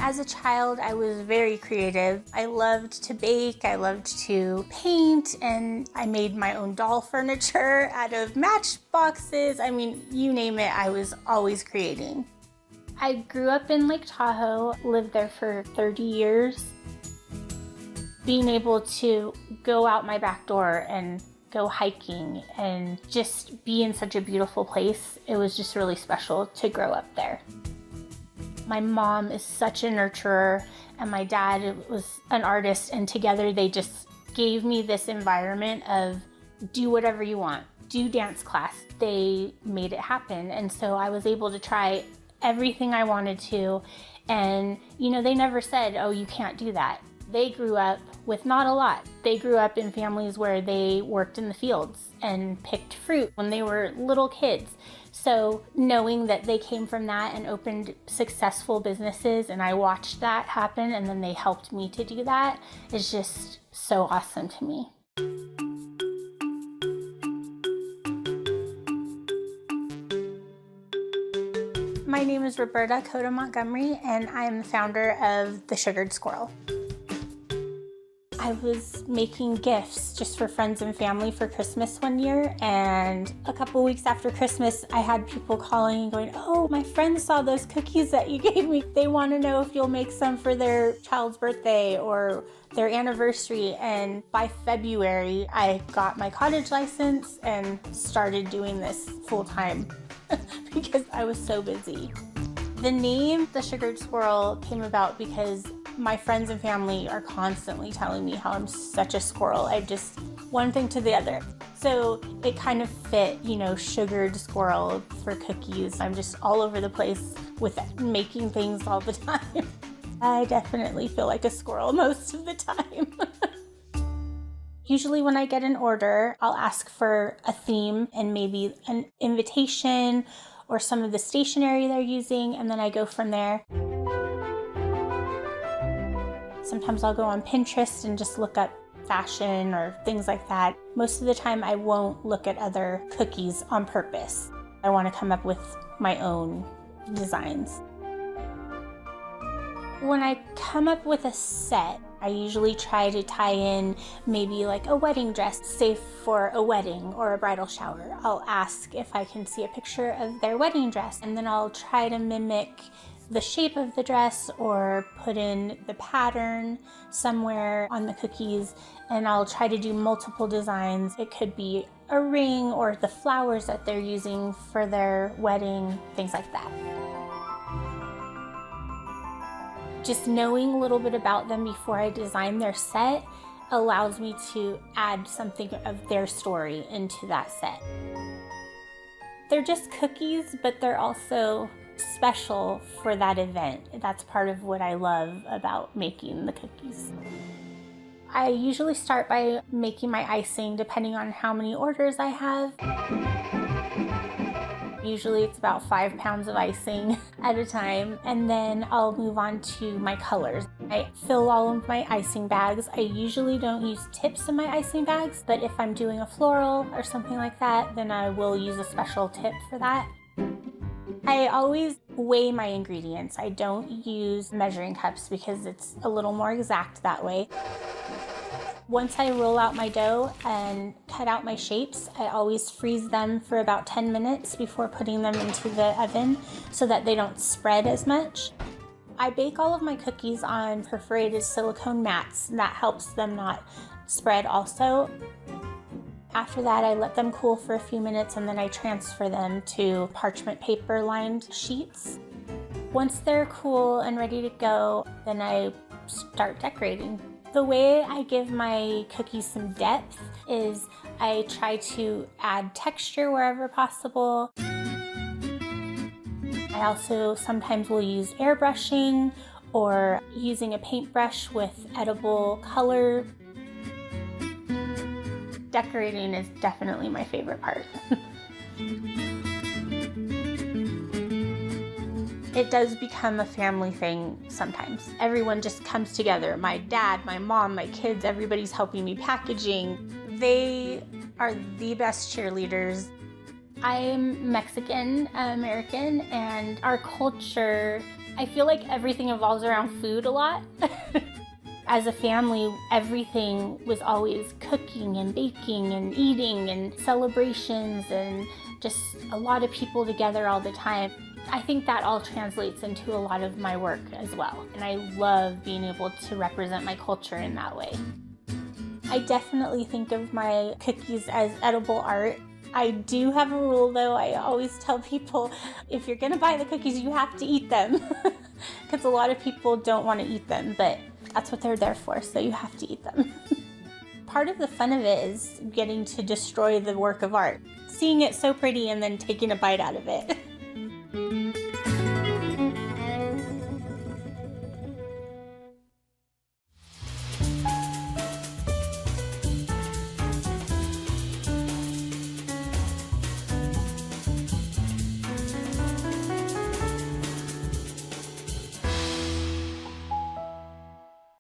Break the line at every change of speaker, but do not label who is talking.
As a child, I was very creative. I loved to bake, I loved to paint, and I made my own doll furniture out of matchboxes. I mean, you name it, I was always creating. I grew up in Lake Tahoe, lived there for 30 years. Being able to go out my back door and go hiking and just be in such a beautiful place, it was just really special to grow up there. My mom is such a nurturer, and my dad was an artist, and together they just gave me this environment of do whatever you want, do dance class. They made it happen, and so I was able to try everything I wanted to, and you know, they never said, oh, you can't do that. They grew up with not a lot. They grew up in families where they worked in the fields and picked fruit when they were little kids. So knowing that they came from that and opened successful businesses, and I watched that happen, and then they helped me to do that, is just so awesome to me. My name is Roberta Cota-Montgomery, and I am the founder of the Sugared Squirrel. I was making gifts just for friends and family for Christmas one year, and a couple weeks after Christmas, I had people calling and going, oh, my friend saw those cookies that you gave me. They want to know if you'll make some for their child's birthday or their anniversary. And by February, I got my cottage license and started doing this full time because I was so busy. The name, The Sugared Squirrel, came about because my friends and family are constantly telling me how I'm such a squirrel. I just, one thing to the other. So it kind of fit, you know, sugared squirrel for cookies. I'm just all over the place with making things all the time. I definitely feel like a squirrel most of the time. Usually when I get an order, I'll ask for a theme and maybe an invitation or some of the stationery they're using, and then I go from there. Sometimes I'll go on Pinterest and just look up fashion or things like that. Most of the time I won't look at other cookies on purpose. I want to come up with my own designs. When I come up with a set, I usually try to tie in maybe like a wedding dress, say for a wedding or a bridal shower. I'll ask if I can see a picture of their wedding dress, and then I'll try to mimic the shape of the dress or put in the pattern somewhere on the cookies, and I'll try to do multiple designs. It could be a ring or the flowers that they're using for their wedding, things like that. Just knowing a little bit about them before I design their set allows me to add something of their story into that set. They're just cookies, but they're also special for that event. That's part of what I love about making the cookies. I usually start by making my icing depending on how many orders I have. Usually it's about 5 pounds of icing at a time, and then I'll move on to my colors. I fill all of my icing bags. I usually don't use tips in my icing bags, but if I'm doing a floral or something like that, then I will use a special tip for that. I always weigh my ingredients. I don't use measuring cups because it's a little more exact that way. Once I roll out my dough and cut out my shapes, I always freeze them for about 10 minutes before putting them into the oven so that they don't spread as much. I bake all of my cookies on perforated silicone mats, and that helps them not spread also. After that, I let them cool for a few minutes, and then I transfer them to parchment paper lined sheets. Once they're cool and ready to go, then I start decorating. The way I give my cookies some depth is I try to add texture wherever possible. I also sometimes will use airbrushing or using a paintbrush with edible color. Decorating is definitely my favorite part. It does become a family thing sometimes. Everyone just comes together. My dad, my mom, my kids, everybody's helping me packaging. They are the best cheerleaders. I'm Mexican American, and our culture, I feel like everything evolves around food a lot. As a family, everything was always cooking and baking and eating and celebrations and just a lot of people together all the time. I think that all translates into a lot of my work as well. And I love being able to represent my culture in that way. I definitely think of my cookies as edible art. I do have a rule though. I always tell people, if you're gonna buy the cookies, you have to eat them. Because a lot of people don't want to eat them, but that's what they're there for, so you have to eat them. Part of the fun of it is getting to destroy the work of art. Seeing it so pretty and then taking a bite out of it.